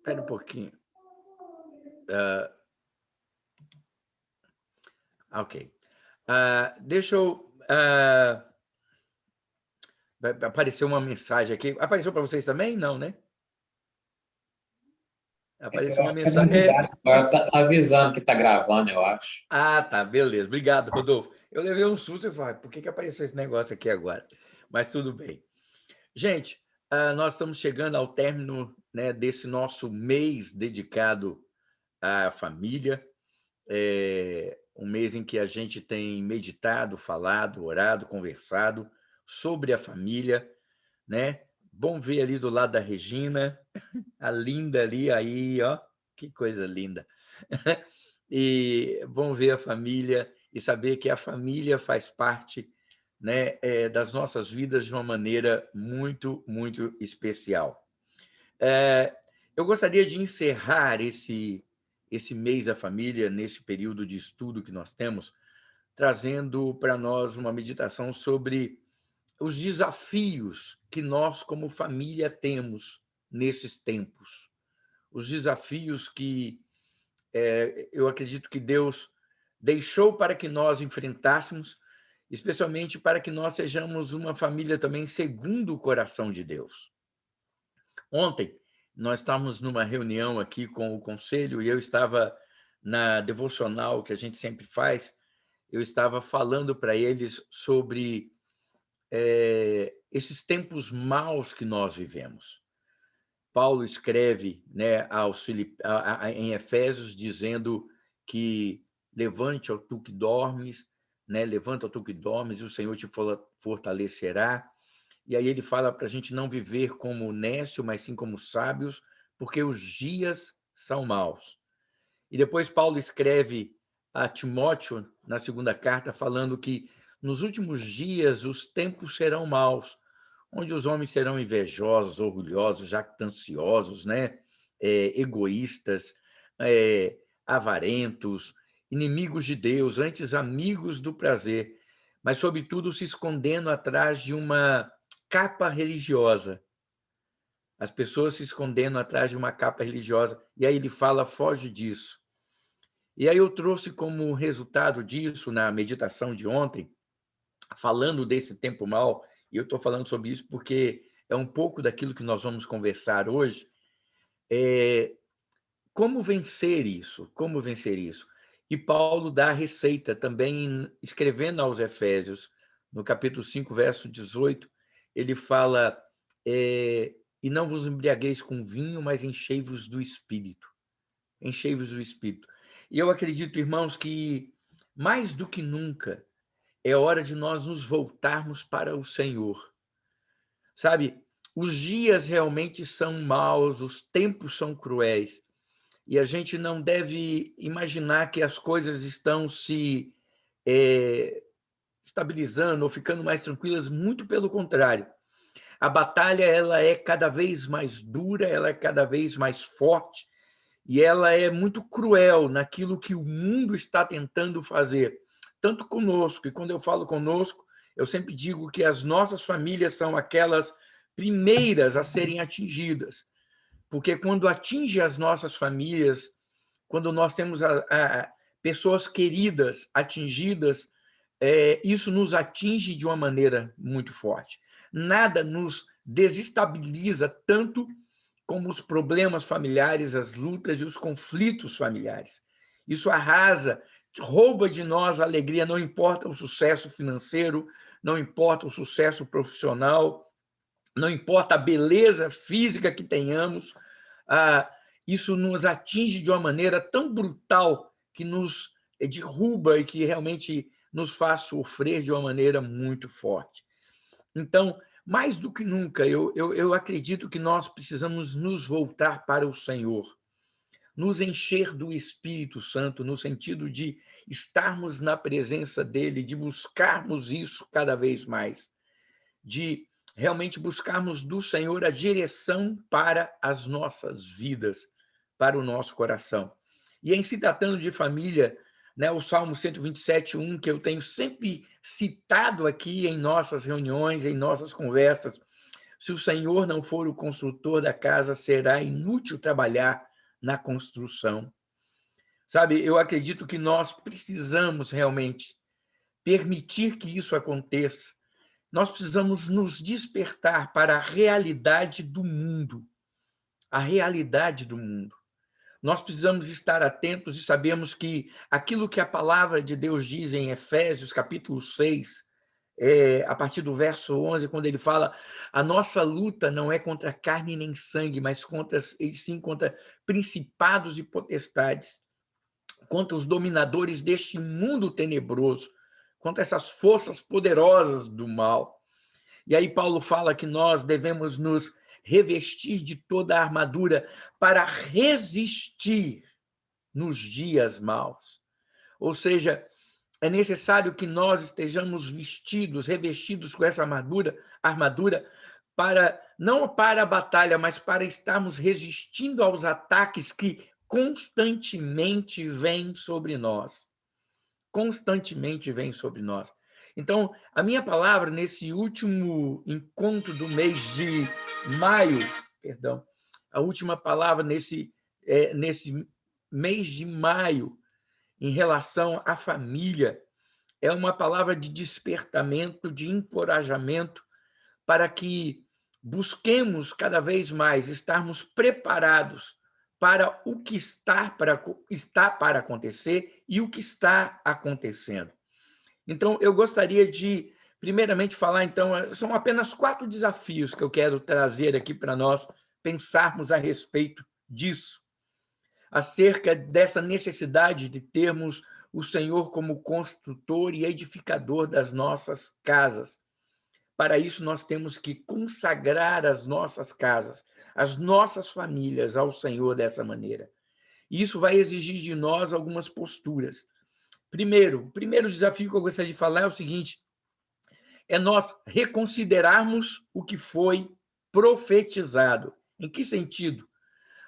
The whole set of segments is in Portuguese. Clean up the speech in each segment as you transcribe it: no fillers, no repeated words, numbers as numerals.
Espera um pouquinho. Ah, ok. Deixa eu... apareceu uma mensagem aqui. Apareceu para vocês também? Não, né? Apareceu uma É mensagem. novidade. Agora tá avisando que está gravando, eu acho. Tá, beleza. Obrigado, Rodolfo. Eu levei um susto e falei, por que apareceu esse negócio aqui agora? Mas tudo bem. Gente, nós estamos chegando ao término, né, desse nosso mês dedicado à família. Um mês em que a gente tem meditado, falado, orado, conversado sobre a família, né? Bom ver ali do lado da Regina, a linda ali, aí, ó, que coisa linda. E bom ver a família e saber que a família faz parte, né, das nossas vidas de uma maneira muito, muito especial. Eu gostaria de encerrar esse mês da família, nesse período de estudo que nós temos, trazendo para nós uma meditação sobre os desafios que nós, como família, temos nesses tempos. Os desafios que eu acredito que Deus deixou para que nós enfrentássemos, especialmente para que nós sejamos uma família também segundo o coração de Deus. Ontem, nós estávamos numa reunião aqui com o conselho e eu estava na devocional que a gente sempre faz, eu estava falando para eles sobre esses tempos maus que nós vivemos. Paulo escreve, né, em Efésios, dizendo que levante, ó tu que dormes, né, levanta, ó tu que dormes, e o Senhor te fortalecerá. E aí ele fala para a gente não viver como nécio, mas sim como sábios, porque os dias são maus. E depois Paulo escreve a Timóteo, na segunda carta, falando que nos últimos dias os tempos serão maus, onde os homens serão invejosos, orgulhosos, jactanciosos, né? Egoístas, avarentos, inimigos de Deus, antes amigos do prazer, mas, sobretudo, se escondendo atrás de uma capa religiosa. As pessoas se escondendo atrás de uma capa religiosa. E aí ele fala, foge disso. E aí eu trouxe como resultado disso, na meditação de ontem, falando desse tempo mau, e eu estou falando sobre isso porque é um pouco daquilo que nós vamos conversar hoje, como vencer isso? Como vencer isso? E Paulo dá a receita também, escrevendo aos Efésios, no capítulo 5, verso 18, ele fala, e não vos embriagueis com vinho, mas enchei-vos do Espírito. Enchei-vos do Espírito. E eu acredito, irmãos, que mais do que nunca é hora de nós nos voltarmos para o Senhor. Sabe, os dias realmente são maus, os tempos são cruéis, e a gente não deve imaginar que as coisas estão se estabilizando ou ficando mais tranquilas, muito pelo contrário. A batalha ela é cada vez mais dura, ela é cada vez mais forte, e ela é muito cruel naquilo que o mundo está tentando fazer, tanto conosco, e quando eu falo conosco, eu sempre digo que as nossas famílias são aquelas primeiras a serem atingidas, porque quando atinge as nossas famílias, quando nós temos pessoas queridas atingidas, isso nos atinge de uma maneira muito forte. Nada nos desestabiliza tanto como os problemas familiares, as lutas e os conflitos familiares. Isso arrasa, rouba de nós a alegria, não importa o sucesso financeiro, não importa o sucesso profissional, não importa a beleza física que tenhamos, isso nos atinge de uma maneira tão brutal que nos derruba e que realmente nos faz sofrer de uma maneira muito forte. Então, mais do que nunca, eu acredito que nós precisamos nos voltar para o Senhor, nos encher do Espírito Santo, no sentido de estarmos na presença dele, de buscarmos isso cada vez mais, de realmente buscarmos do Senhor a direção para as nossas vidas, para o nosso coração. E em se tratando de família, né, o Salmo 127:1, que eu tenho sempre citado aqui em nossas reuniões, em nossas conversas, Se o Senhor não for o construtor da casa, será inútil trabalhar na construção. Sabe, eu acredito que nós precisamos realmente permitir que isso aconteça. Nós precisamos nos despertar para a realidade do mundo. A realidade do mundo. Nós precisamos estar atentos e sabemos que aquilo que a palavra de Deus diz em Efésios, capítulo 6, a partir do verso 11, quando ele fala: a nossa luta não é contra carne nem sangue, mas sim contra principados e potestades, contra os dominadores deste mundo tenebroso, contra essas forças poderosas do mal. E aí Paulo fala que nós devemos nos revestir de toda a armadura para resistir nos dias maus. Ou seja, é necessário que nós estejamos vestidos, revestidos com essa armadura para não para a batalha, mas para estarmos resistindo aos ataques que constantemente vêm sobre nós. Constantemente vêm sobre nós. Então, a minha palavra nesse último encontro do mês de maio, a última palavra nesse mês de maio, em relação à família, é uma palavra de despertamento, de encorajamento, para que busquemos cada vez mais estarmos preparados para o que está para acontecer e o que está acontecendo. Então, eu gostaria de, primeiramente, falar, então, são apenas 4 desafios que eu quero trazer aqui para nós pensarmos a respeito disso, acerca dessa necessidade de termos o Senhor como construtor e edificador das nossas casas. Para isso, nós temos que consagrar as nossas casas, as nossas famílias ao Senhor dessa maneira. E isso vai exigir de nós algumas posturas. O primeiro desafio que eu gostaria de falar é o seguinte: é nós reconsiderarmos o que foi profetizado. Em que sentido?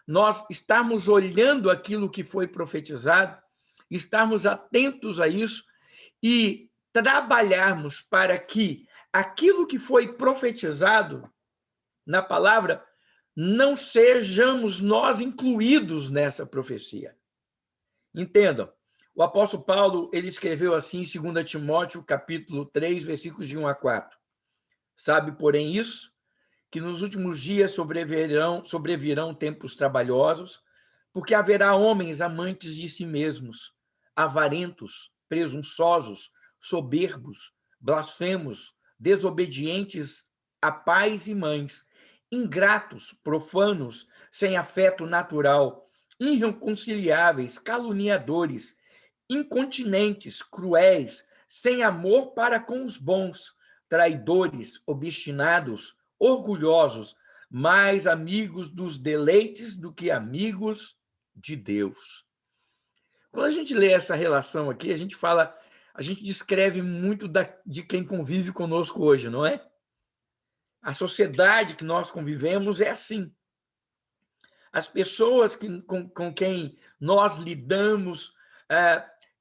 Nós estarmos olhando aquilo que foi profetizado, estarmos atentos a isso e trabalharmos para que aquilo que foi profetizado na palavra não sejamos nós incluídos nessa profecia. Entendam, o apóstolo Paulo, ele escreveu assim em 2 Timóteo, capítulo 3, versículos de 1 a 4. Sabe, porém, isso, que nos últimos dias sobrevirão tempos trabalhosos, porque haverá homens amantes de si mesmos, avarentos, presunçosos, soberbos, blasfemos, desobedientes a pais e mães, ingratos, profanos, sem afeto natural, irreconciliáveis, caluniadores, incontinentes, cruéis, sem amor para com os bons, traidores, obstinados, orgulhosos, mais amigos dos deleites do que amigos de Deus. Quando a gente lê essa relação aqui, a gente descreve muito de quem convive conosco hoje, não é? A sociedade que nós convivemos é assim. As pessoas com quem nós lidamos,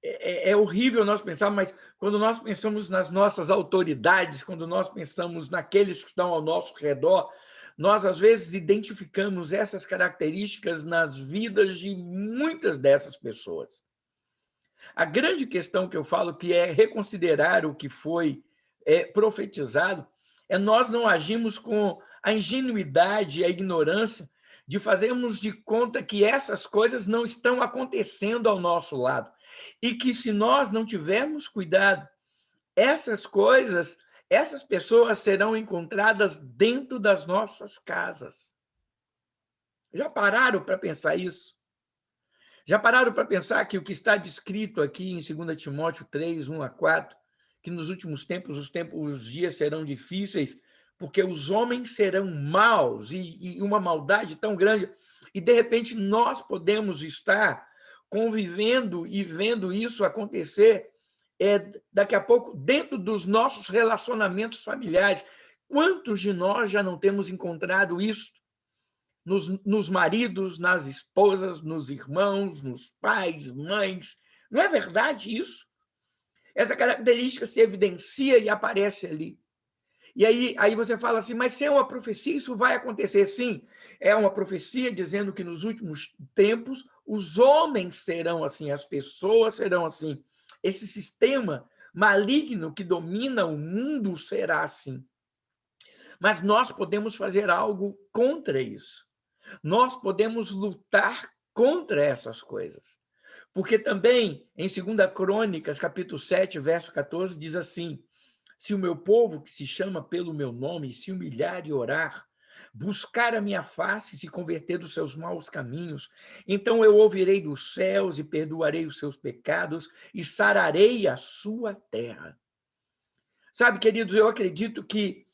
é horrível nós pensar, mas quando nós pensamos nas nossas autoridades, quando nós pensamos naqueles que estão ao nosso redor, nós, às vezes, identificamos essas características nas vidas de muitas dessas pessoas. A grande questão que eu falo, que é reconsiderar o que foi profetizado, é nós não agirmos com a ingenuidade e a ignorância de fazermos de conta que essas coisas não estão acontecendo ao nosso lado. E que, se nós não tivermos cuidado, essas pessoas serão encontradas dentro das nossas casas. Já pararam para pensar isso? Já pararam para pensar que o que está descrito aqui em 2 Timóteo 3, 1 a 4, que nos últimos tempos, os dias serão difíceis, porque os homens serão maus e uma maldade tão grande, e de repente nós podemos estar convivendo e vendo isso acontecer daqui a pouco dentro dos nossos relacionamentos familiares. Quantos de nós já não temos encontrado isso nos maridos, nas esposas, nos irmãos, nos pais, mães? Não é verdade isso? Essa característica se evidencia e aparece ali. E aí você fala assim, mas se é uma profecia, isso vai acontecer. Sim, é uma profecia dizendo que nos últimos tempos os homens serão assim, as pessoas serão assim. Esse sistema maligno que domina o mundo será assim. Mas nós podemos fazer algo contra isso. Nós podemos lutar contra essas coisas. Porque também, em 2 Crônicas, capítulo 7, verso 14, diz assim: se o meu povo, que se chama pelo meu nome, se humilhar e orar, buscar a minha face e se converter dos seus maus caminhos, então eu ouvirei dos céus e perdoarei os seus pecados e sararei a sua terra. Sabe, queridos, eu acredito que,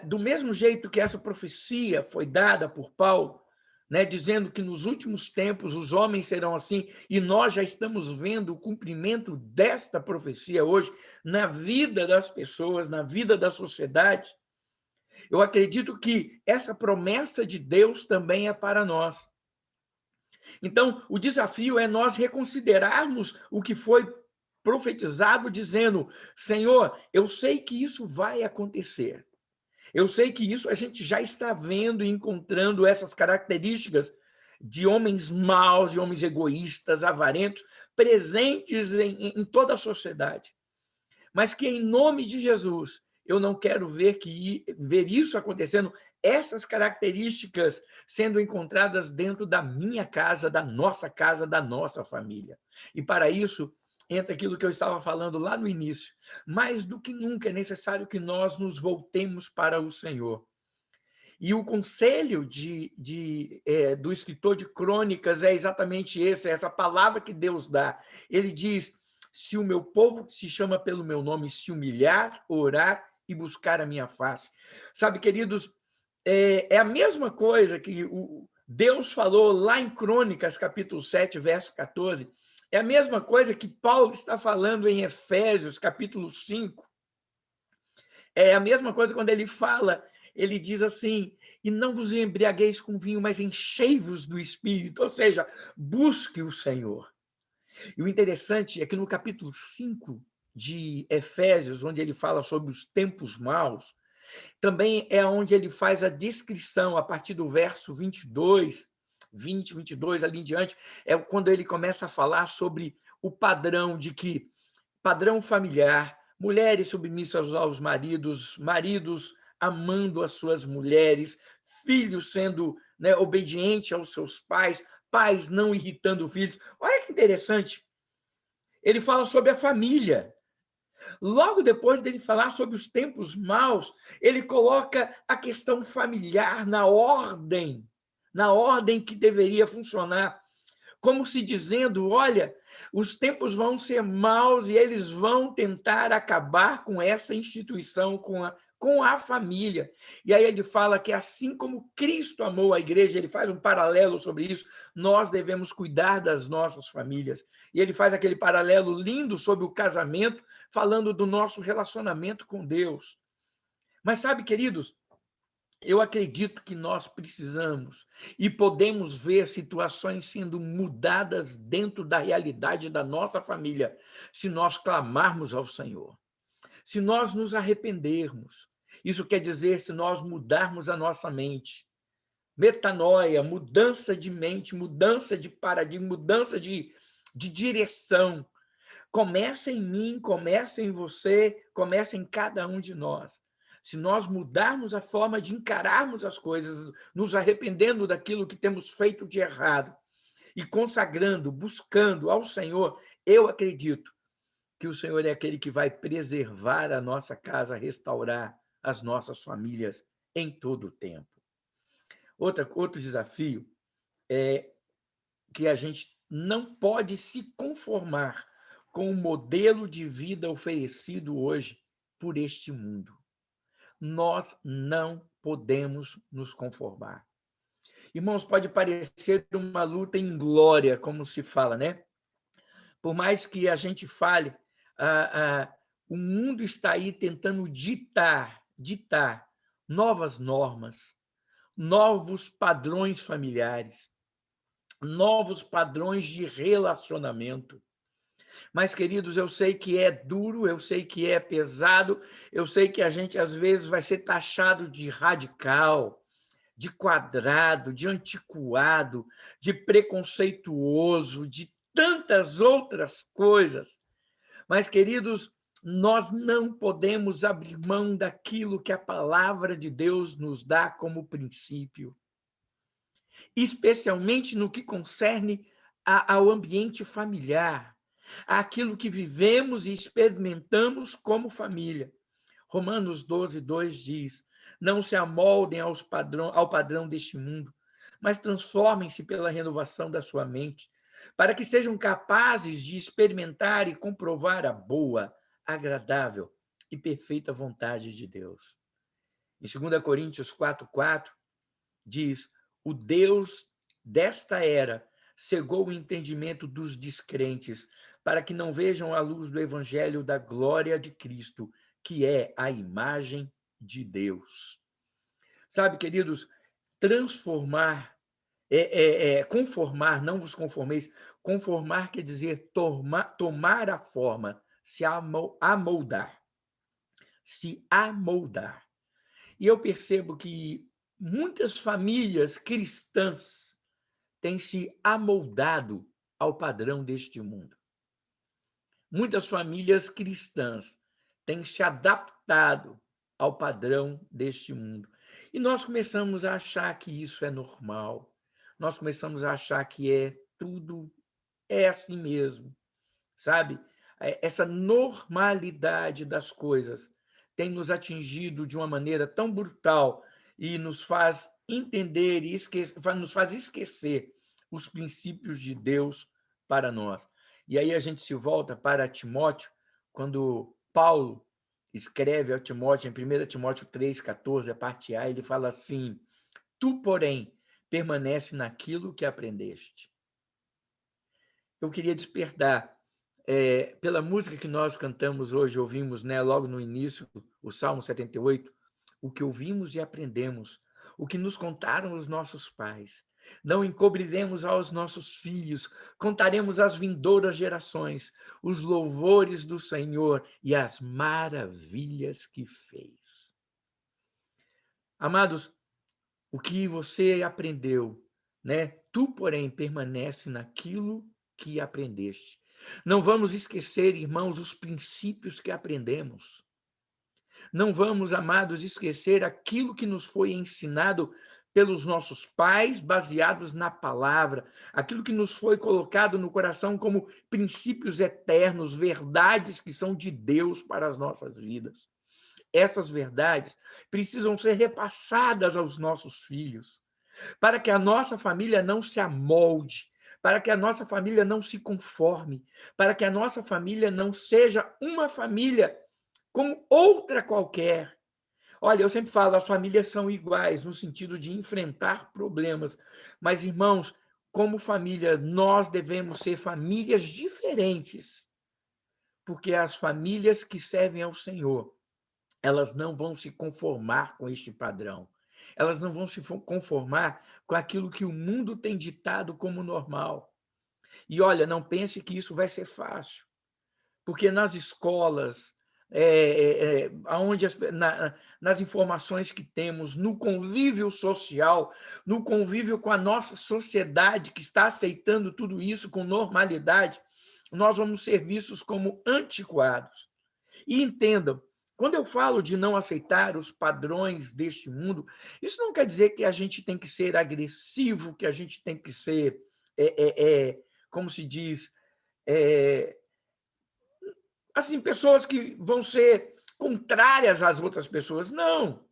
do mesmo jeito que essa profecia foi dada por Paulo, né, dizendo que nos últimos tempos os homens serão assim, e nós já estamos vendo o cumprimento desta profecia hoje na vida das pessoas, na vida da sociedade, eu acredito que essa promessa de Deus também é para nós. Então, o desafio é nós reconsiderarmos o que foi profetizado, dizendo: Senhor, eu sei que isso vai acontecer. Eu sei que isso a gente já está vendo e encontrando essas características de homens maus, de homens egoístas, avarentos, presentes em toda a sociedade. Mas que, em nome de Jesus, eu não quero ver isso acontecendo, essas características sendo encontradas dentro da minha casa, da nossa família. E para isso, entra aquilo que eu estava falando lá no início. Mais do que nunca é necessário que nós nos voltemos para o Senhor. E o conselho do escritor de Crônicas é exatamente esse, essa palavra que Deus dá. Ele diz: se o meu povo, que se chama pelo meu nome, se humilhar, orar e buscar a minha face. Sabe, queridos, é a mesma coisa que Deus falou lá em Crônicas, capítulo 7, verso 14. É a mesma coisa que Paulo está falando em Efésios, capítulo 5. É a mesma coisa quando ele fala, ele diz assim: e não vos embriagueis com vinho, mas enchei-vos do Espírito, ou seja, busque o Senhor. E o interessante é que no capítulo 5 de Efésios, onde ele fala sobre os tempos maus, também é onde ele faz a descrição, a partir do verso 22, 20, 22, ali em diante, é quando ele começa a falar sobre o padrão de que, padrão familiar, mulheres submissas aos maridos, maridos amando as suas mulheres, filhos sendo, né, obedientes aos seus pais, pais não irritando filhos. Olha que interessante. Ele fala sobre a família. Logo depois dele falar sobre os tempos maus, ele coloca a questão familiar na ordem que deveria funcionar, como se dizendo: olha, os tempos vão ser maus e eles vão tentar acabar com essa instituição, com a família. E aí ele fala que, assim como Cristo amou a igreja, ele faz um paralelo sobre isso, nós devemos cuidar das nossas famílias. E ele faz aquele paralelo lindo sobre o casamento, falando do nosso relacionamento com Deus. Mas sabe, queridos, eu acredito que nós precisamos e podemos ver situações sendo mudadas dentro da realidade da nossa família, se nós clamarmos ao Senhor, se nós nos arrependermos. Isso quer dizer, se nós mudarmos a nossa mente. Metanoia, mudança de mente, mudança de paradigma, mudança de direção. Começa em mim, começa em você, começa em cada um de nós. Se nós mudarmos a forma de encararmos as coisas, nos arrependendo daquilo que temos feito de errado e consagrando, buscando ao Senhor, eu acredito que o Senhor é aquele que vai preservar a nossa casa, restaurar as nossas famílias em todo o tempo. Outro desafio é que a gente não pode se conformar com o modelo de vida oferecido hoje por este mundo. Nós não podemos nos conformar. Irmãos, pode parecer uma luta inglória, como se fala, né? Por mais que a gente fale, o mundo está aí tentando ditar novas normas, novos padrões familiares, novos padrões de relacionamento. Mas, queridos, eu sei que é duro, eu sei que é pesado, eu sei que a gente, às vezes, vai ser taxado de radical, de quadrado, de antiquado, de preconceituoso, de tantas outras coisas. Mas, queridos, nós não podemos abrir mão daquilo que a palavra de Deus nos dá como princípio, especialmente no que concerne ao ambiente familiar, àquilo que vivemos e experimentamos como família. Romanos 12:2 diz: não se amoldem ao padrão deste mundo, mas transformem-se pela renovação da sua mente, para que sejam capazes de experimentar e comprovar a boa, agradável e perfeita vontade de Deus. Em 2 Coríntios 4:4 diz: o Deus desta era cegou o entendimento dos descrentes, para que não vejam a luz do evangelho da glória de Cristo, que é a imagem de Deus. Sabe, queridos, transformar, conformar, não vos conformeis, conformar quer dizer tomar a forma, se amoldar. Se amoldar. E eu percebo que muitas famílias cristãs têm se amoldado ao padrão deste mundo. Muitas famílias cristãs têm se adaptado ao padrão deste mundo. E nós começamos a achar que isso é normal. Nós começamos a achar que tudo é assim mesmo, sabe? Essa normalidade das coisas tem nos atingido de uma maneira tão brutal e nos faz entender e nos faz esquecer os princípios de Deus para nós. E aí a gente se volta para Timóteo, quando Paulo escreve a Timóteo, em 1 Timóteo 3,14, a parte A, ele fala assim: tu, porém, permanece naquilo que aprendeste. Eu queria despertar, pela música que nós cantamos hoje, ouvimos, né, logo no início, o Salmo 78, o que ouvimos e aprendemos, o que nos contaram os nossos pais. Não encobriremos aos nossos filhos, contaremos às vindouras gerações os louvores do Senhor e as maravilhas que fez. Amados, o que você aprendeu, né? Tu, porém, permanece naquilo que aprendeste. Não vamos esquecer, irmãos, os princípios que aprendemos. Não vamos, amados, esquecer aquilo que nos foi ensinado pelos nossos pais, baseados na palavra, aquilo que nos foi colocado no coração como princípios eternos, verdades que são de Deus para as nossas vidas. Essas verdades precisam ser repassadas aos nossos filhos, para que a nossa família não se amolde, para que a nossa família não se conforme, para que a nossa família não seja uma família como outra qualquer. Olha, eu sempre falo, as famílias são iguais no sentido de enfrentar problemas, mas, irmãos, como família, nós devemos ser famílias diferentes, porque as famílias que servem ao Senhor, elas não vão se conformar com este padrão. Elas não vão se conformar com aquilo que o mundo tem ditado como normal. E olha, não pense que isso vai ser fácil, porque nas escolas, aonde nas informações que temos, no convívio social, no convívio com a nossa sociedade que está aceitando tudo isso com normalidade, nós vamos ser vistos como antiquados. E entendam, quando eu falo de não aceitar os padrões deste mundo, isso não quer dizer que a gente tem que ser agressivo, que a gente tem que ser, como se diz, assim, pessoas que vão ser contrárias às outras pessoas. Não.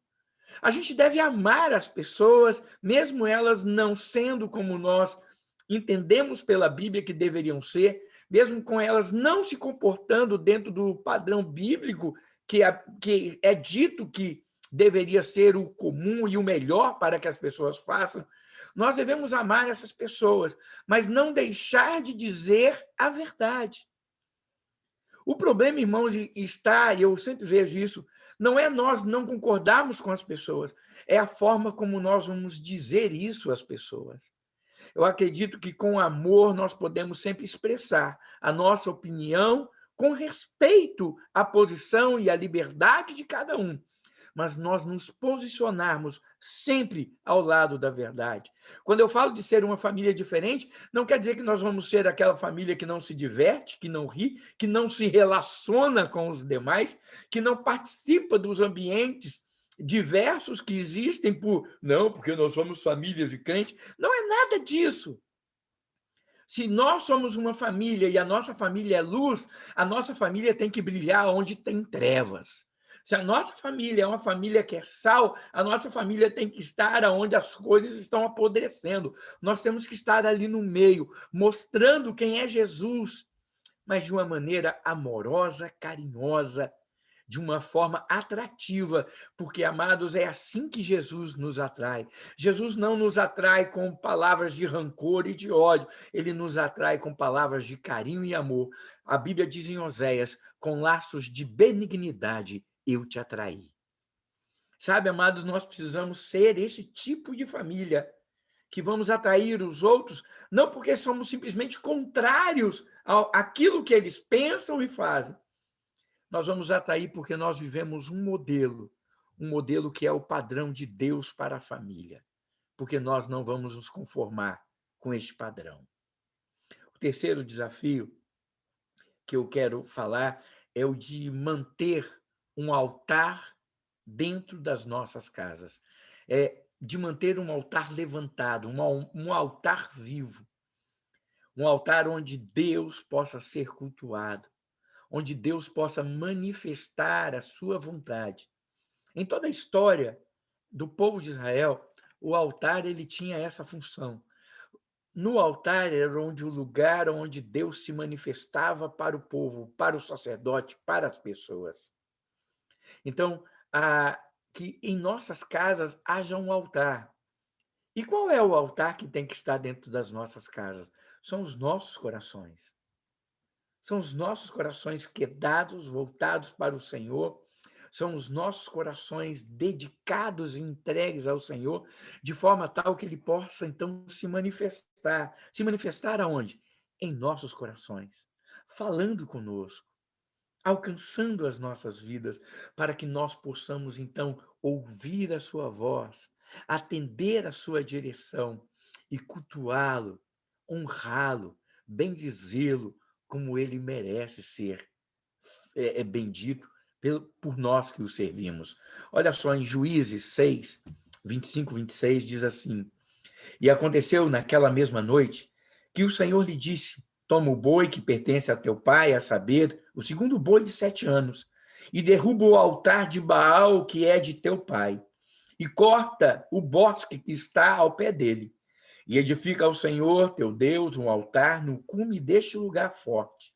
A gente deve amar as pessoas, mesmo elas não sendo como nós entendemos pela Bíblia que deveriam ser, mesmo com elas não se comportando dentro do padrão bíblico que é dito que deveria ser o comum e o melhor para que as pessoas façam. Nós devemos amar essas pessoas, mas não deixar de dizer a verdade. O problema, irmãos, está, e eu sempre vejo isso, não é nós não concordarmos com as pessoas, é a forma como nós vamos dizer isso às pessoas. Eu acredito que com amor nós podemos sempre expressar a nossa opinião com respeito à posição e à liberdade de cada um, mas nós nos posicionarmos sempre ao lado da verdade. Quando eu falo de ser uma família diferente, não quer dizer que nós vamos ser aquela família que não se diverte, que não ri, que não se relaciona com os demais, que não participa dos ambientes diversos que existem porque nós somos famílias de crente. Não é nada disso. Se nós somos uma família e a nossa família é luz, a nossa família tem que brilhar onde tem trevas. Se a nossa família é uma família que é sal, a nossa família tem que estar onde as coisas estão apodrecendo. Nós temos que estar ali no meio, mostrando quem é Jesus, mas de uma maneira amorosa, carinhosa, de uma forma atrativa, porque, amados, é assim que Jesus nos atrai. Jesus não nos atrai com palavras de rancor e de ódio, ele nos atrai com palavras de carinho e amor. A Bíblia diz em Oséias, com laços de benignidade eu te atraí. Sabe, amados, nós precisamos ser esse tipo de família que vamos atrair os outros, não porque somos simplesmente contrários àquilo que eles pensam e fazem. Nós vamos atrair porque nós vivemos um modelo que é o padrão de Deus para a família, porque nós não vamos nos conformar com este padrão. O terceiro desafio que eu quero falar é o de manter um altar dentro das nossas casas, de manter um altar levantado, um altar vivo, um altar onde Deus possa ser cultuado, onde Deus possa manifestar a sua vontade. Em toda a história do povo de Israel, o altar ele tinha essa função. No altar era o lugar onde Deus se manifestava para o povo, para o sacerdote, para as pessoas. Então, que em nossas casas haja um altar. E qual é o altar que tem que estar dentro das nossas casas? São os nossos corações. São os nossos corações quedados, voltados para o Senhor. São os nossos corações dedicados e entregues ao Senhor, de forma tal que Ele possa, então, se manifestar. Se manifestar aonde? Em nossos corações, falando conosco, alcançando as nossas vidas, para que nós possamos, então, ouvir a sua voz, atender a sua direção e cultuá-lo, honrá-lo, bendizê-lo, como ele merece ser bendito por nós que o servimos. Olha só, em Juízes 6, 25, 26, diz assim: E aconteceu naquela mesma noite que o Senhor lhe disse: Toma o boi que pertence a teu pai, a saber, o segundo boi de 7 anos, e derruba o altar de Baal que é de teu pai, e corta o bosque que está ao pé dele, e edifica ao Senhor teu Deus um altar no cume deste lugar forte,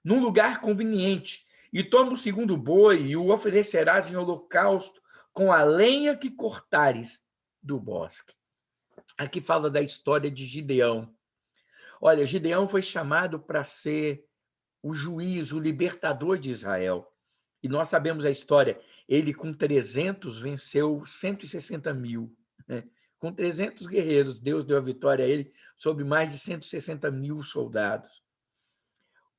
num lugar conveniente, e toma o segundo boi e o oferecerás em holocausto com a lenha que cortares do bosque. Aqui fala da história de Gideão. Olha, Gideão foi chamado para ser o juiz, o libertador de Israel. E nós sabemos a história. Ele, com 300, venceu 160 mil. Né? Com 300 guerreiros, Deus deu a vitória a ele sobre mais de 160 mil soldados.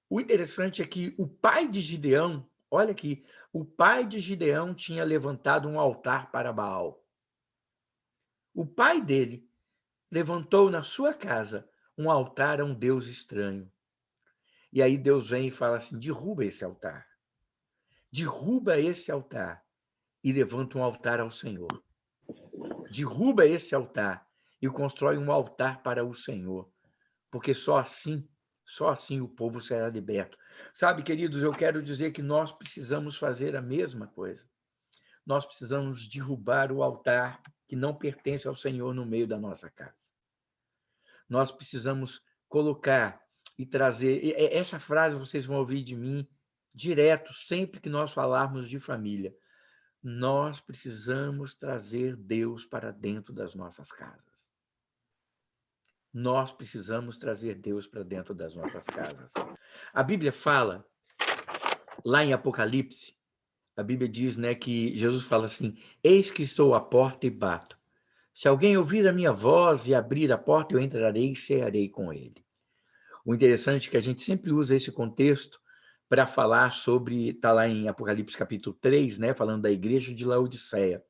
O interessante é que o pai de Gideão, olha aqui, o pai de Gideão tinha levantado um altar para Baal. O pai dele levantou na sua casa um altar a um Deus estranho. E aí Deus vem e fala assim: derruba esse altar. Derruba esse altar e levanta um altar ao Senhor. Derruba esse altar e constrói um altar para o Senhor. Porque só assim o povo será liberto. Sabe, queridos, eu quero dizer que nós precisamos fazer a mesma coisa. Nós precisamos derrubar o altar que não pertence ao Senhor no meio da nossa casa. Nós precisamos colocar e trazer... Essa frase vocês vão ouvir de mim direto, sempre que nós falarmos de família. Nós precisamos trazer Deus para dentro das nossas casas. Nós precisamos trazer Deus para dentro das nossas casas. A Bíblia fala, lá em Apocalipse, a Bíblia diz, né, que Jesus fala assim: eis que estou à porta e bato. Se alguém ouvir a minha voz e abrir a porta, eu entrarei e cearei com ele. O interessante é que a gente sempre usa esse contexto para falar sobre, está lá em Apocalipse capítulo 3, né, falando da igreja de Laodiceia.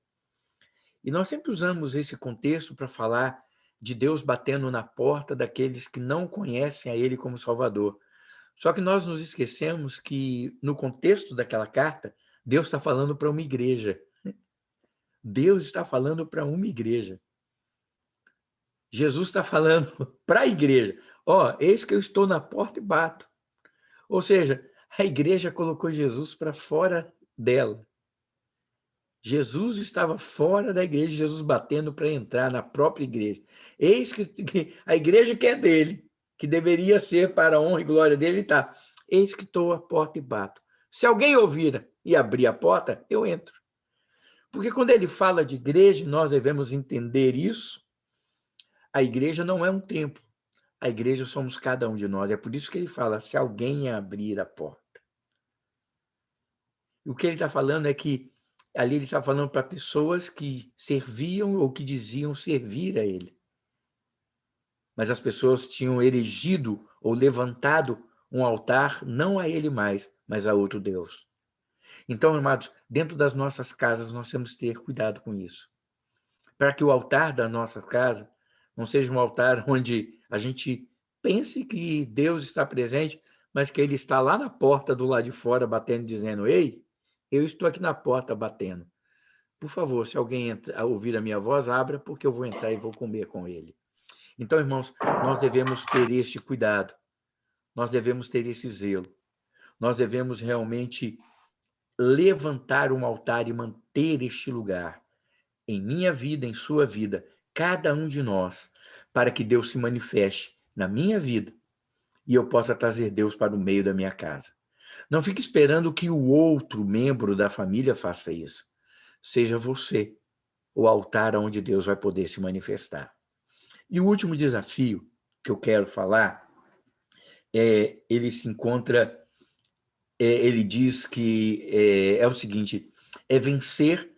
E nós sempre usamos esse contexto para falar de Deus batendo na porta daqueles que não conhecem a Ele como Salvador. Só que nós nos esquecemos que, no contexto daquela carta, Deus está falando para uma igreja. Deus está falando para uma igreja. Jesus está falando para a igreja. Ó, eis que eu estou na porta e bato. Ou seja, a igreja colocou Jesus para fora dela. Jesus estava fora da igreja, Jesus batendo para entrar na própria igreja. Eis que a igreja que é dele, que deveria ser para a honra e glória dele, está. Eis que estou à porta e bato. Se alguém ouvir e abrir a porta, eu entro. Porque quando ele fala de igreja, nós devemos entender isso. A igreja não é um templo. A igreja somos cada um de nós. É por isso que ele fala, se alguém abrir a porta. E o que ele está falando é que ali ele está falando para pessoas que serviam ou que diziam servir a ele. Mas as pessoas tinham erigido ou levantado um altar não a ele mais, mas a outro Deus. Então, amados, dentro das nossas casas nós temos que ter cuidado com isso. Para que o altar da nossa casa não seja um altar onde a gente pense que Deus está presente, mas que ele está lá na porta do lado de fora batendo, dizendo, ei, eu estou aqui na porta batendo. Por favor, se alguém ouvir a minha voz, abra, porque eu vou entrar e vou comer com ele. Então, irmãos, nós devemos ter este cuidado, nós devemos ter esse zelo, nós devemos realmente levantar um altar e manter este lugar em minha vida, em sua vida, cada um de nós, para que Deus se manifeste na minha vida e eu possa trazer Deus para o meio da minha casa. Não fique esperando que o outro membro da família faça isso. Seja você o altar onde Deus vai poder se manifestar. E o último desafio que eu quero falar, ele se encontra, ele diz que é o seguinte, é vencer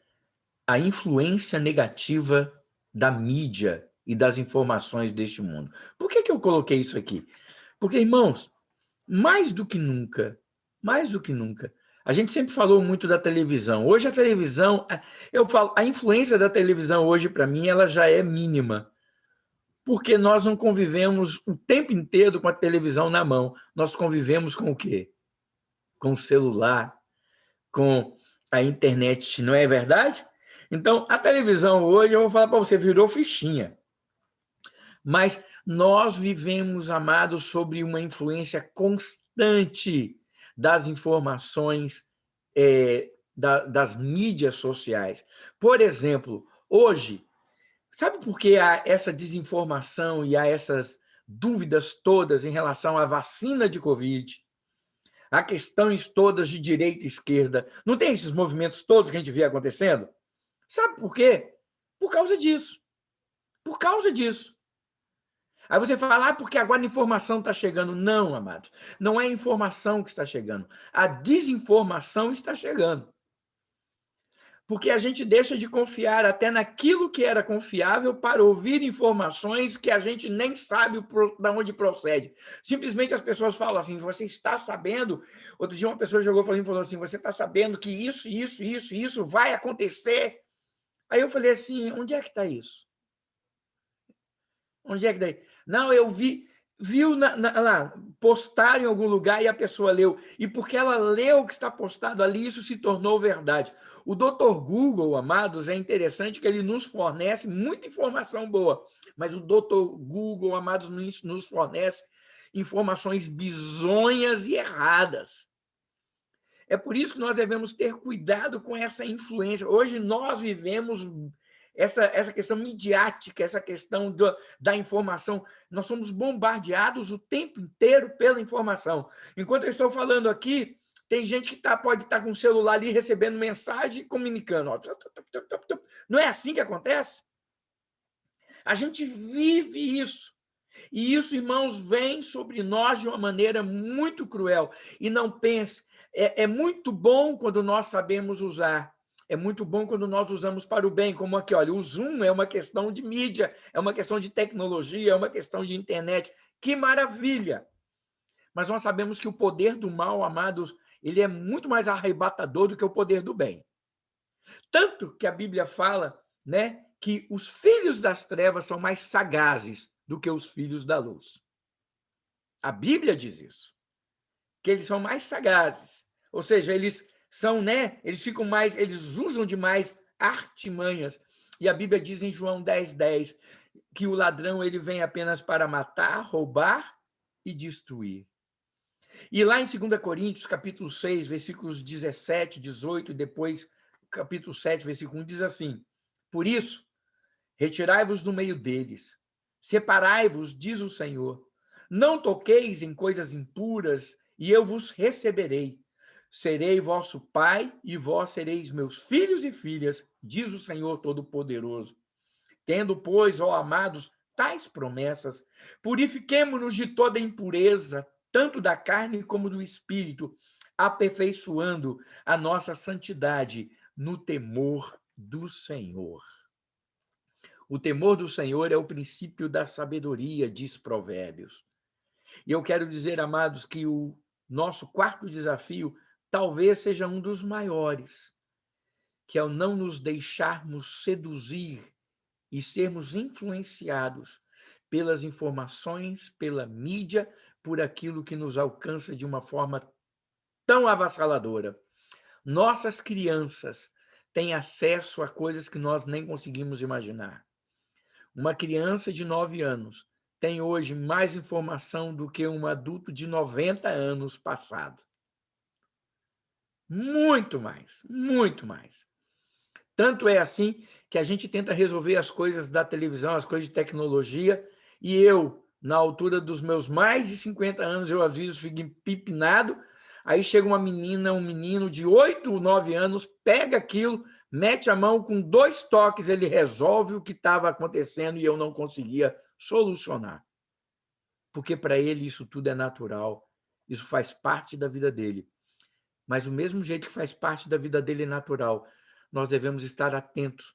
a influência negativa da mídia e das informações deste mundo. Por que eu coloquei isso aqui? Porque, irmãos, mais do que nunca, a gente sempre falou muito da televisão. Hoje a televisão, eu falo, a influência da televisão hoje, para mim, ela já é mínima. Porque nós não convivemos o tempo inteiro com a televisão na mão. Nós convivemos com o quê? Com o celular, com a internet, não é verdade? Então, a televisão hoje, eu vou falar para você, virou fichinha. Mas nós vivemos, amados, sobre uma influência constante das informações das mídias sociais. Por exemplo, hoje, sabe por que há essa desinformação e há essas dúvidas todas em relação à vacina de Covid? Há questões todas de direita e esquerda. Não tem esses movimentos todos que a gente vê acontecendo? Sabe por quê? Por causa disso. Por causa disso. Aí você fala, porque agora a informação está chegando. Não, amados. Não é a informação que está chegando. A desinformação está chegando. Porque a gente deixa de confiar até naquilo que era confiável para ouvir informações que a gente nem sabe de onde procede. Simplesmente as pessoas falam assim, você está sabendo? Outro dia uma pessoa jogou para mim e falou assim, você está sabendo que isso vai acontecer? Aí eu falei assim, onde é que está isso? Onde é que está? Não, eu viu lá, postaram em algum lugar e a pessoa leu. E porque ela leu o que está postado ali, isso se tornou verdade. O Dr. Google, amados, é interessante que ele nos fornece muita informação boa, mas o Dr. Google, amados, nos fornece informações bizonhas e erradas. É por isso que nós devemos ter cuidado com essa influência. Hoje nós vivemos essa questão midiática, essa questão da informação. Nós somos bombardeados o tempo inteiro pela informação. Enquanto eu estou falando aqui, tem gente que pode estar com o celular ali recebendo mensagem e comunicando. Não é assim que acontece? A gente vive isso. E isso, irmãos, vem sobre nós de uma maneira muito cruel. E não pense, é muito bom quando nós sabemos usar. É muito bom quando nós usamos para o bem, como aqui, olha, o Zoom é uma questão de mídia, é uma questão de tecnologia, é uma questão de internet. Que maravilha! Mas nós sabemos que o poder do mal, amados, ele é muito mais arrebatador do que o poder do bem. Tanto que a Bíblia fala, né, que os filhos das trevas são mais sagazes do que os filhos da luz. A Bíblia diz isso, que eles são mais sagazes. Ou seja, eles são, né, eles ficam mais, eles usam de mais artimanhas. E a Bíblia diz em João 10:10 que o ladrão ele vem apenas para matar, roubar e destruir. E lá em 2 Coríntios, capítulo 6, versículos 17, 18, e depois capítulo 7, versículo 1, diz assim: por isso, retirai-vos do meio deles, separai-vos, diz o Senhor. Não toqueis em coisas impuras, e eu vos receberei. Serei vosso pai, e vós sereis meus filhos e filhas, diz o Senhor Todo-Poderoso. Tendo, pois, ó amados, tais promessas, purifiquemo-nos de toda impureza, tanto da carne como do espírito, aperfeiçoando a nossa santidade no temor do Senhor. O temor do Senhor é o princípio da sabedoria, diz Provérbios. E eu quero dizer, amados, que o nosso quarto desafio talvez seja um dos maiores, que é o não nos deixarmos seduzir e sermos influenciados pelas informações, pela mídia, por aquilo que nos alcança de uma forma tão avassaladora. Nossas crianças têm acesso a coisas que nós nem conseguimos imaginar. Uma criança de 9 anos tem hoje mais informação do que um adulto de 90 anos passado. Muito mais, muito mais. Tanto é assim que a gente tenta resolver as coisas da televisão, as coisas de tecnologia, e eu, na altura dos meus mais de 50 anos, eu às vezes fico empipinado, aí chega uma menina, um menino de 8 ou 9 anos, pega aquilo, mete a mão, com 2 toques ele resolve o que estava acontecendo e eu não conseguia solucionar. Porque para ele isso tudo é natural, isso faz parte da vida dele. Mas do mesmo jeito que faz parte da vida dele natural, nós devemos estar atentos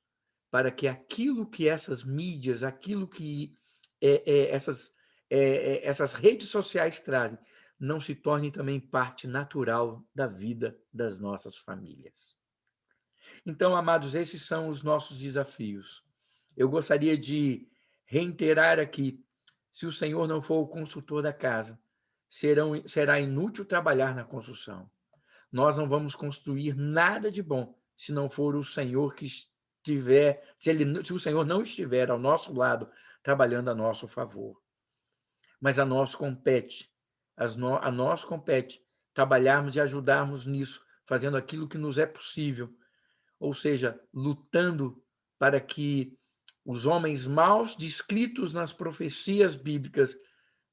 para que aquilo que essas mídias, aquilo que essas redes sociais trazem, não se torne também parte natural da vida das nossas famílias. Então, amados, esses são os nossos desafios. Eu gostaria de reiterar aqui, se o Senhor não for o consultor da casa, será inútil trabalhar na construção. Nós não vamos construir nada de bom se não for o Senhor que estiver, se o Senhor não estiver ao nosso lado, trabalhando a nosso favor. Mas a nós compete, a nós compete trabalharmos e ajudarmos nisso, fazendo aquilo que nos é possível, ou seja, lutando para que os homens maus descritos nas profecias bíblicas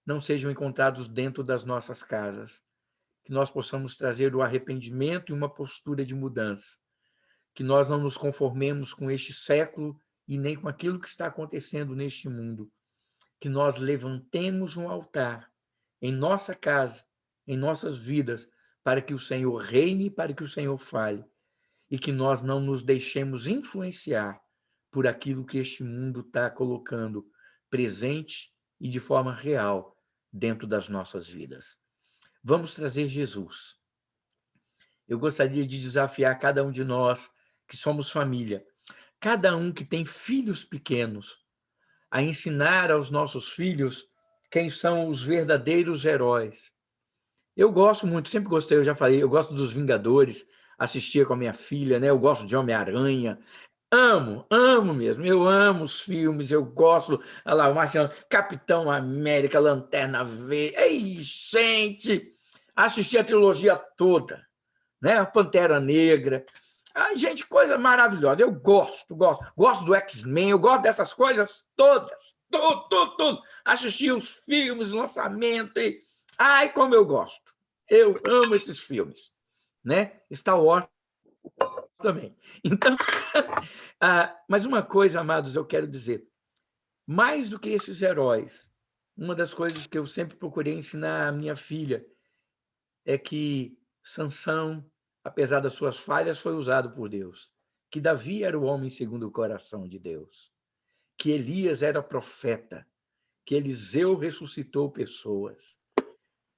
não sejam encontrados dentro das nossas casas. Que nós possamos trazer o arrependimento e uma postura de mudança. Que nós não nos conformemos com este século e nem com aquilo que está acontecendo neste mundo. Que nós levantemos um altar em nossa casa, em nossas vidas, para que o Senhor reine, para que o Senhor fale. E que nós não nos deixemos influenciar por aquilo que este mundo está colocando presente e de forma real dentro das nossas vidas. Vamos trazer Jesus. Eu gostaria de desafiar cada um de nós que somos família, cada um que tem filhos pequenos, a ensinar aos nossos filhos quem são os verdadeiros heróis. Eu gosto muito, sempre gostei, eu já falei, eu gosto dos Vingadores, assistia com a minha filha, né? Eu gosto de Homem-Aranha, amo mesmo, eu amo os filmes, eu gosto, olha lá, o Marciano, Capitão América, Lanterna Verde, ei, gente, assisti a trilogia toda, né? A Pantera Negra, ai, gente, coisa maravilhosa, eu gosto do X-Men, eu gosto dessas coisas todas, tudo, assisti os filmes, lançamento, e, ai, como eu amo esses filmes, né? Star Wars também. Então, mas uma coisa, amados, eu quero dizer, mais do que esses heróis, uma das coisas que eu sempre procurei ensinar à minha filha é que Sansão, apesar das suas falhas, foi usado por Deus. que Davi era o homem segundo o coração de Deus, que Elias era profeta, que Eliseu ressuscitou pessoas.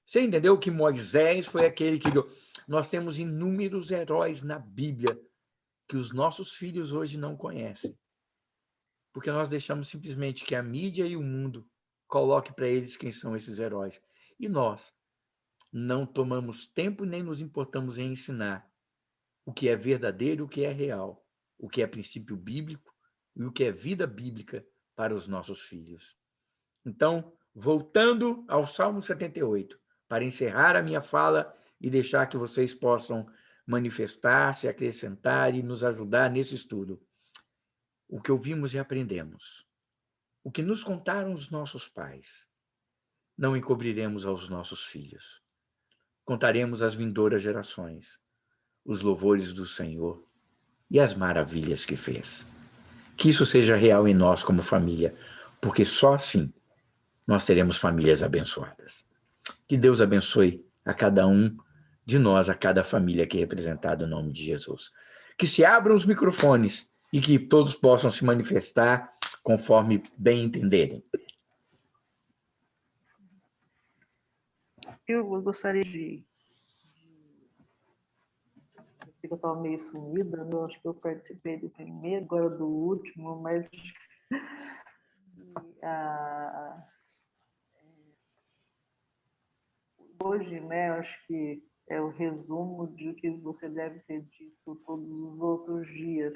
Você entendeu que Moisés foi aquele que... Nós temos inúmeros heróis na Bíblia que os nossos filhos hoje não conhecem, porque nós deixamos simplesmente que a mídia e o mundo coloque para eles quem são esses heróis. E nós não tomamos tempo nem nos importamos em ensinar o que é verdadeiro, o que é real, o que é princípio bíblico e o que é vida bíblica para os nossos filhos. Então, voltando ao Salmo 78, para encerrar a minha fala e deixar que vocês possam manifestar-se, acrescentar e nos ajudar nesse estudo. O que ouvimos e aprendemos, o que nos contaram os nossos pais, não encobriremos aos nossos filhos. Contaremos às vindouras gerações os louvores do Senhor e as maravilhas que fez. Que isso seja real em nós como família, porque só assim nós teremos famílias abençoadas. Que Deus abençoe a cada um de nós, a cada família aqui representada no nome de Jesus. Que se abram os microfones e que todos possam se manifestar conforme bem entenderem. Eu gostaria eu sei que eu estava meio sumida, eu acho que eu participei do primeiro, agora do último, mas hoje, né, eu acho que é o resumo de que você deve ter dito todos os outros dias,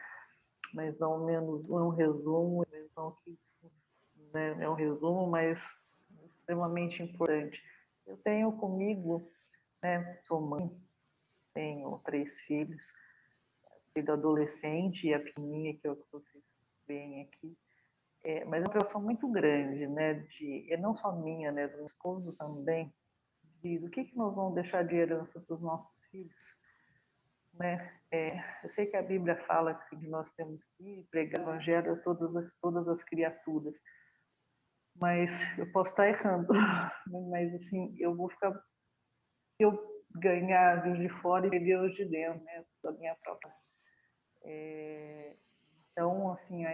mas não menos um resumo, não que, né, é um resumo, mas extremamente importante. Eu tenho comigo, né, sou mãe, tenho 3 filhos, filho adolescente e a pequenininha, que é o que vocês veem aqui. Mas é uma preocupação muito grande, né, e não só minha, né, do meu esposo também, do que nós vamos deixar de herança para os nossos filhos, né? Eu sei que a Bíblia fala que nós temos que pregar o evangelho a todas as criaturas, mas eu posso estar errando, mas assim, eu vou ficar, se eu ganhar os de fora e perder os de dentro, né, da minha própria. Então, assim, a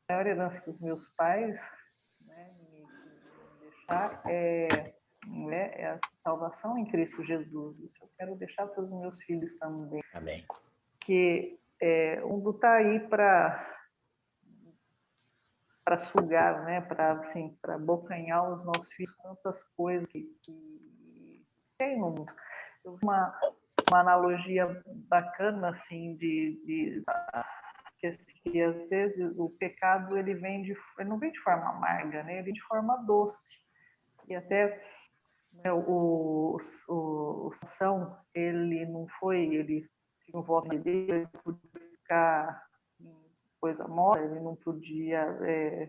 maior herança que os meus pais, né, me deixar é a salvação em Cristo Jesus. Isso eu quero deixar para os meus filhos também. Amém. Que o mundo está aí para sugar, né, para assim, para abocanhar os nossos filhos, tantas coisas que tem no mundo. Uma analogia bacana assim que às vezes o pecado ele não vem de forma amarga, né? Ele vem de forma doce. E até, né, o Sansão, ele não foi, ele tinha um voto dele, ele podia ficar em coisa morta, ele não podia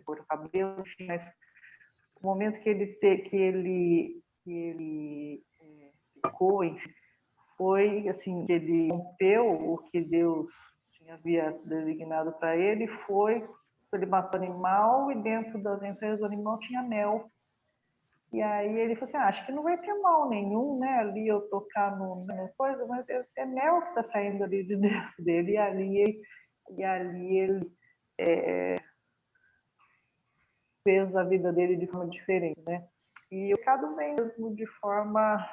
pôr o cabelo, enfim, mas o momento que ele ficou, enfim, foi assim, que ele rompeu o que Deus havia designado para ele, ele matou o animal e dentro das entranhas do animal tinha mel. E aí ele falou assim, acho que não vai ter mal nenhum, né, ali eu tocar no coisa, mas é mel que está saindo ali de dentro dele, e ali ele fez a vida dele de forma diferente, né? E o pecado vem mesmo de forma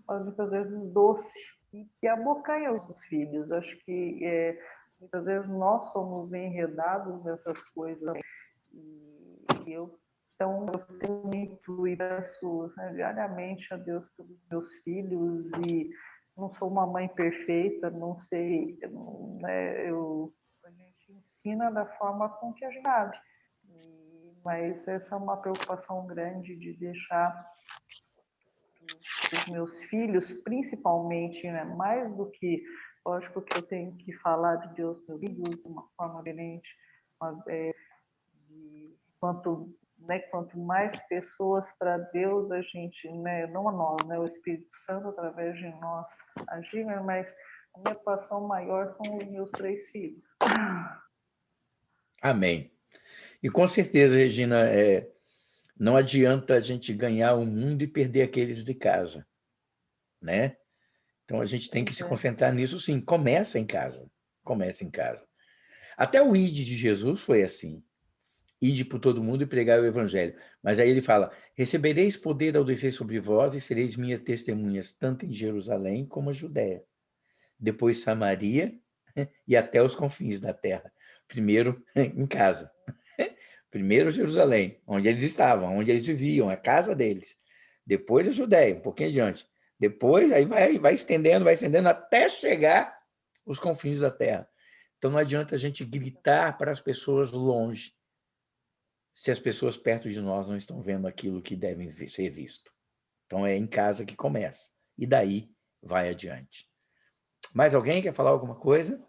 muitas vezes doce, e abocanha os filhos. Acho que muitas vezes nós somos enredados nessas coisas. Então, eu tenho muito e peço, né, diariamente a Deus pelos meus filhos, e não sou uma mãe perfeita, não sei, né, a gente ensina da forma com que a gente sabe. Mas essa é uma preocupação grande de deixar os meus filhos, principalmente, né, mais do que, lógico que eu tenho que falar de Deus meus filhos de uma forma diferente, quanto mais pessoas para Deus a gente, né, não a nós, né, o Espírito Santo através de nós agir, mas a minha preocupação maior são os meus 3 filhos. Amém. E com certeza, Regina, não adianta a gente ganhar o mundo e perder aqueles de casa, né? Então, a gente tem que se concentrar nisso, sim. Começa em casa. Começa em casa. Até o ide de Jesus foi assim. Ide por todo mundo e pregai o evangelho. Mas aí ele fala, recebereis poder ao descer sobre vós e sereis minhas testemunhas, tanto em Jerusalém como a Judéia. Depois Samaria e até os confins da terra. Primeiro em casa. Primeiro Jerusalém, onde eles estavam, onde eles viviam, a casa deles. Depois a Judéia, um pouquinho adiante. Depois aí vai estendendo até chegar os confins da terra. Então não adianta a gente gritar para as pessoas longe, se as pessoas perto de nós não estão vendo aquilo que devem ser visto. Então é em casa que começa. E daí vai adiante. Mais alguém quer falar alguma coisa?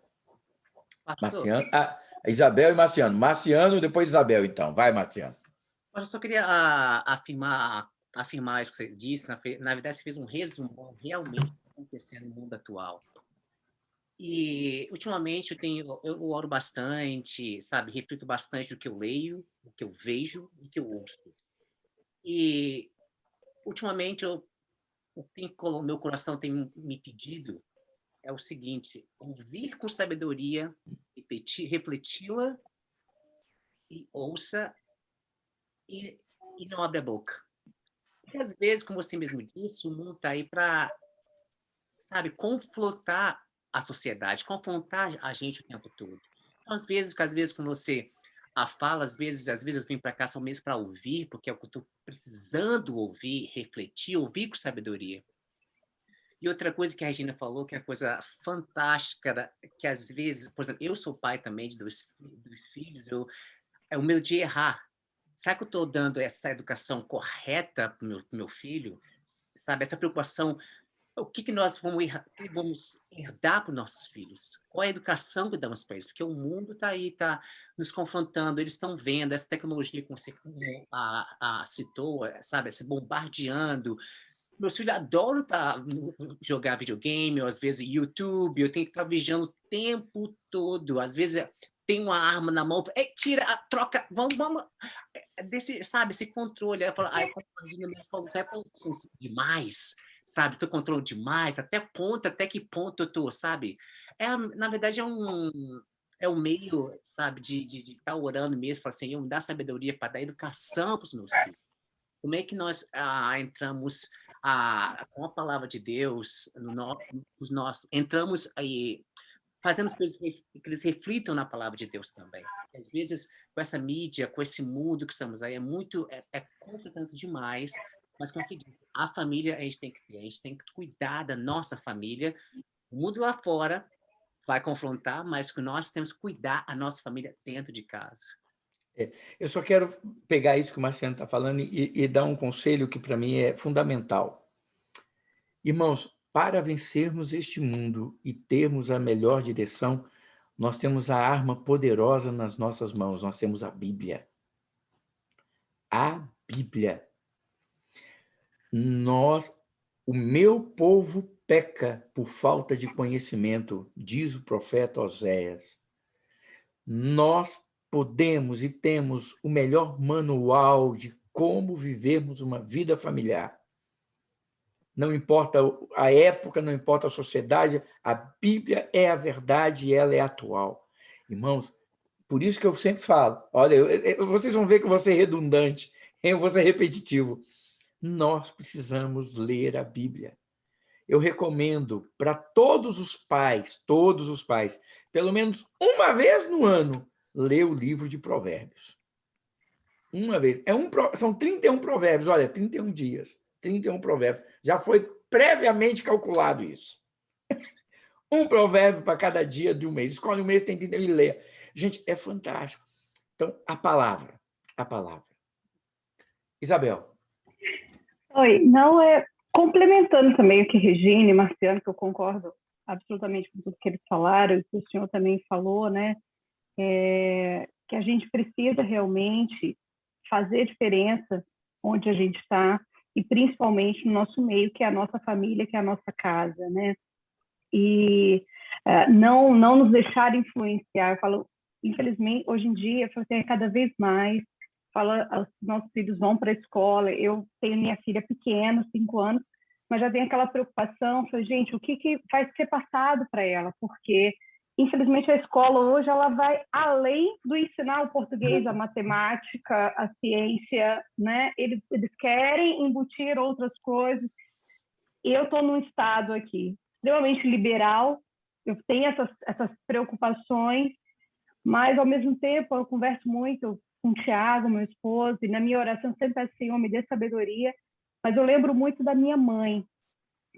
Pastor, Marciano. Ah, Isabel e Marciano. Marciano, depois Isabel, então. Vai, Marciano. eu só queria afirmar isso que você disse. Na verdade, você fez um resumo realmente do que está acontecendo no mundo atual. E, ultimamente, eu oro bastante, sabe? Reflito bastante do que eu leio, do que eu vejo e do que eu ouço. E, ultimamente, meu coração tem me pedido é o seguinte: ouvir com sabedoria, refleti-la e ouça e não abre a boca. Porque, às vezes, como você mesmo disse, o mundo está aí para, sabe, confrontar a sociedade, confrontar a gente o tempo todo. Então, às vezes quando você fala, às vezes eu venho para cá só mesmo para ouvir, porque é o que eu estou precisando ouvir, refletir, ouvir com sabedoria. E outra coisa que a Regina falou, que é uma coisa fantástica, que às vezes, por exemplo, eu sou pai também de dois filhos, é o medo de errar. Será que eu estou dando essa educação correta para o meu filho? Sabe, essa preocupação, o que nós vamos herdar para os nossos filhos? Qual é a educação que damos para eles? Porque o mundo está aí, está nos confrontando, eles estão vendo essa tecnologia, como você citou, sabe, se bombardeando. Meus filhos adoram jogar videogame, ou às vezes YouTube, eu tenho que estar vigiando o tempo todo. Às vezes tem uma arma na mão, tira, troca, vamos, sabe, esse controle. Aí eu falo, como a Regina mesmo falou, sabe, demais, sabe, estou controlando demais, até que ponto eu estou, sabe? Na verdade, é um meio, sabe, de estar orando mesmo, falar assim, me dá sabedoria para dar educação para os meus filhos. Como é que nós entramos com a palavra de Deus, entramos aí, fazemos que eles reflitam na palavra de Deus também. Às vezes, com essa mídia, com esse mundo que estamos aí, é conflitante demais, mas conseguir. A família a gente tem que cuidar da nossa família. O mundo lá fora vai confrontar, mas que nós temos que cuidar a nossa família dentro de casa. Eu só quero pegar isso que o Marciano está falando e dar um conselho que para mim é fundamental. Irmãos, para vencermos este mundo e termos a melhor direção, nós temos a arma poderosa nas nossas mãos, nós temos a Bíblia. A Bíblia. O meu povo peca por falta de conhecimento, diz o profeta Oséias. Nós podemos e temos o melhor manual de como vivermos uma vida familiar. Não importa a época, não importa a sociedade, a Bíblia é a verdade e ela é atual. Irmãos, por isso que eu sempre falo, olha, vocês vão ver que eu vou ser redundante, eu vou ser repetitivo. Nós precisamos ler a Bíblia. Eu recomendo para todos os pais, pelo menos uma vez no ano, ler o livro de Provérbios. Uma vez. São 31 provérbios, olha, 31 dias, 31 provérbios. Já foi previamente calculado isso. Um provérbio para cada dia de um mês. Escolhe um mês, tem 31 e lê. Gente, é fantástico. Então, a palavra. Isabel. Oi, não é complementando também o que Regina e Marciano, que eu concordo absolutamente com tudo que eles falaram, e que o senhor também falou, né? Que a gente precisa realmente fazer diferença onde a gente está, e principalmente no nosso meio, que é a nossa família, que é a nossa casa, né? E não nos deixar influenciar. Eu falo, infelizmente, hoje em dia, cada vez mais, os nossos filhos vão para a escola. Eu tenho minha filha pequena, 5 anos, mas já tem aquela preocupação, falei, gente, o que vai ser passado para ela? Porque, infelizmente, a escola hoje ela vai além do ensinar o português, a matemática, a ciência, né? Eles querem embutir outras coisas. E eu estou num estado aqui extremamente liberal, eu tenho essas preocupações, mas, ao mesmo tempo, eu converso muito com o Tiago, meu esposo, e na minha oração sempre peço, Senhor, me dê sabedoria, mas eu lembro muito da minha mãe,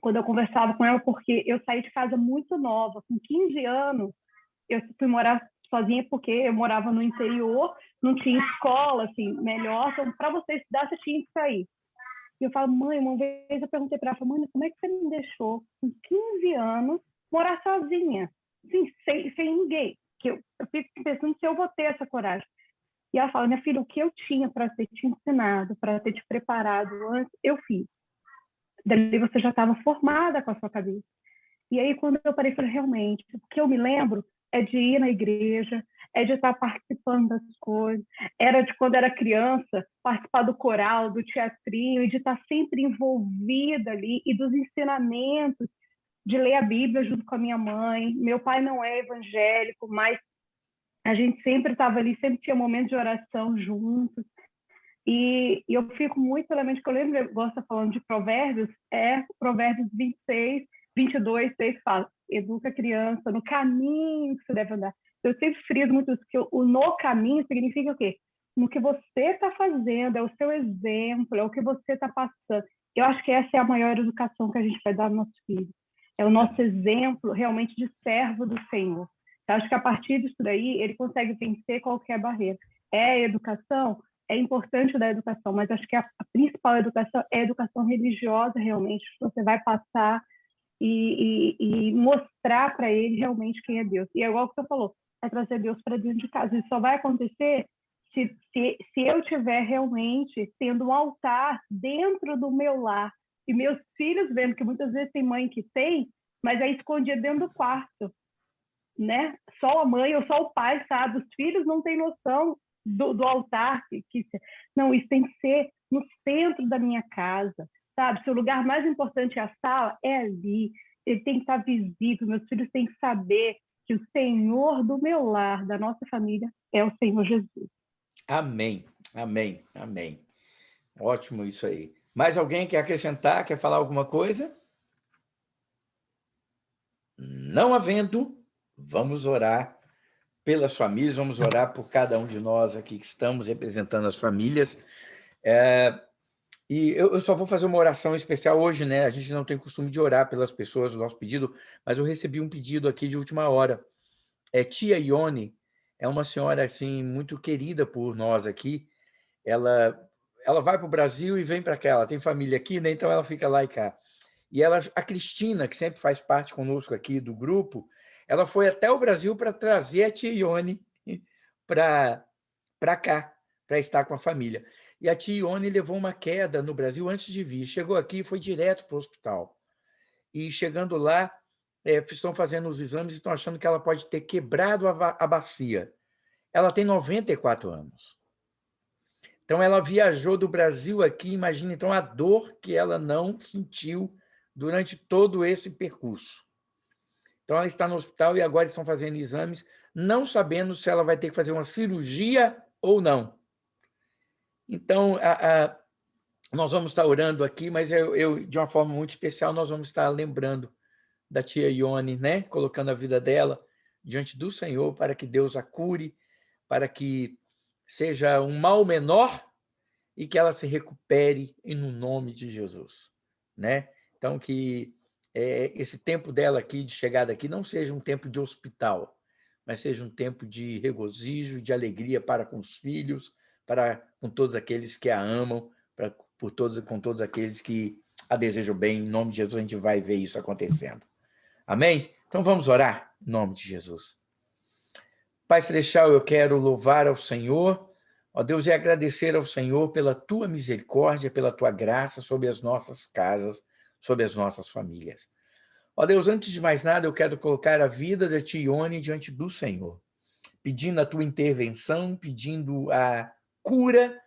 quando eu conversava com ela, porque eu saí de casa muito nova, com 15 anos, eu fui morar sozinha porque eu morava no interior, não tinha escola, assim, melhor, então, para você estudar, você tinha que sair. E eu falo, mãe, uma vez eu perguntei para ela, mãe, como é que você me deixou, com 15 anos, morar sozinha, assim, sem ninguém? Que eu fico pensando se eu vou ter essa coragem. E ela fala, minha filha, o que eu tinha para ter te ensinado, para ter te preparado antes, eu fiz. Dali você já estava formada com a sua cabeça. E aí, quando eu parei, falei, realmente, o que eu me lembro é de ir na igreja, é de estar participando das coisas, era de quando era criança, participar do coral, do teatrinho, e de estar sempre envolvida ali, e dos ensinamentos, de ler a Bíblia junto com a minha mãe. Meu pai não é evangélico, mas a gente sempre estava ali, sempre tinha momentos de oração juntos. E eu fico muito realmente, que eu lembro, eu gosto falando de Provérbios, Provérbios 26, 22, 6 fala, educa a criança no caminho que você deve andar. Eu sempre friso muito isso, que o no caminho significa o quê? No que você está fazendo, é o seu exemplo, é o que você está passando. Eu acho que essa é a maior educação que a gente vai dar aos nossos filhos. É o nosso exemplo realmente de servo do Senhor. Eu acho que a partir disso daí, ele consegue vencer qualquer barreira. É a educação, é importante da educação, mas acho que a principal educação é a educação religiosa, realmente, que você vai passar e mostrar para ele realmente quem é Deus. E é igual que você falou, é trazer Deus para dentro de casa. Isso só vai acontecer se eu tiver realmente tendo um altar dentro do meu lar, e meus filhos vendo, que muitas vezes tem mãe que tem, mas é escondido dentro do quarto, né? Só a mãe ou só o pai sabe, os filhos não têm noção do altar. Não, isso tem que ser no centro da minha casa, sabe? Se o lugar mais importante é a sala, é ali. Ele tem que estar visível, meus filhos têm que saber que o Senhor do meu lar, da nossa família, é o Senhor Jesus. Amém, amém, amém. Ótimo isso aí. Mais alguém quer acrescentar, quer falar alguma coisa? Não havendo, vamos orar pelas famílias, vamos orar por cada um de nós aqui que estamos representando as famílias. E eu só vou fazer uma oração especial hoje, né? A gente não tem costume de orar pelas pessoas, o nosso pedido, mas eu recebi um pedido aqui de última hora. Tia Ione é uma senhora assim muito querida por nós aqui. Ela vai para o Brasil e vem para cá. Ela tem família aqui, né? Então ela fica lá e cá. E a Cristina, que sempre faz parte conosco aqui do grupo, ela foi até o Brasil para trazer a tia Ione para cá, para estar com a família. E a tia Ione levou uma queda no Brasil antes de vir. Chegou aqui e foi direto para o hospital. E chegando lá, estão fazendo os exames e estão achando que ela pode ter quebrado a bacia. Ela tem 94 anos. Então, ela viajou do Brasil aqui, imagina então a dor que ela não sentiu durante todo esse percurso. Então, ela está no hospital e agora estão fazendo exames, não sabendo se ela vai ter que fazer uma cirurgia ou não. Então, nós vamos estar orando aqui, mas de uma forma muito especial, nós vamos estar lembrando da tia Ione, né? Colocando a vida dela diante do Senhor para que Deus a cure, para que seja um mal menor e que ela se recupere no nome de Jesus, né? Então, que esse tempo dela aqui, de chegada aqui, não seja um tempo de hospital, mas seja um tempo de regozijo, de alegria para com os filhos, com todos aqueles que a amam, com todos aqueles que a desejam bem. Em nome de Jesus, a gente vai ver isso acontecendo. Amém? Então, vamos orar em nome de Jesus. Pai Celestial, eu quero louvar ao Senhor, ó Deus, e agradecer ao Senhor pela tua misericórdia, pela tua graça sobre as nossas casas, sobre as nossas famílias. Ó Deus, antes de mais nada, eu quero colocar a vida da tia Ione diante do Senhor, pedindo a tua intervenção, pedindo a cura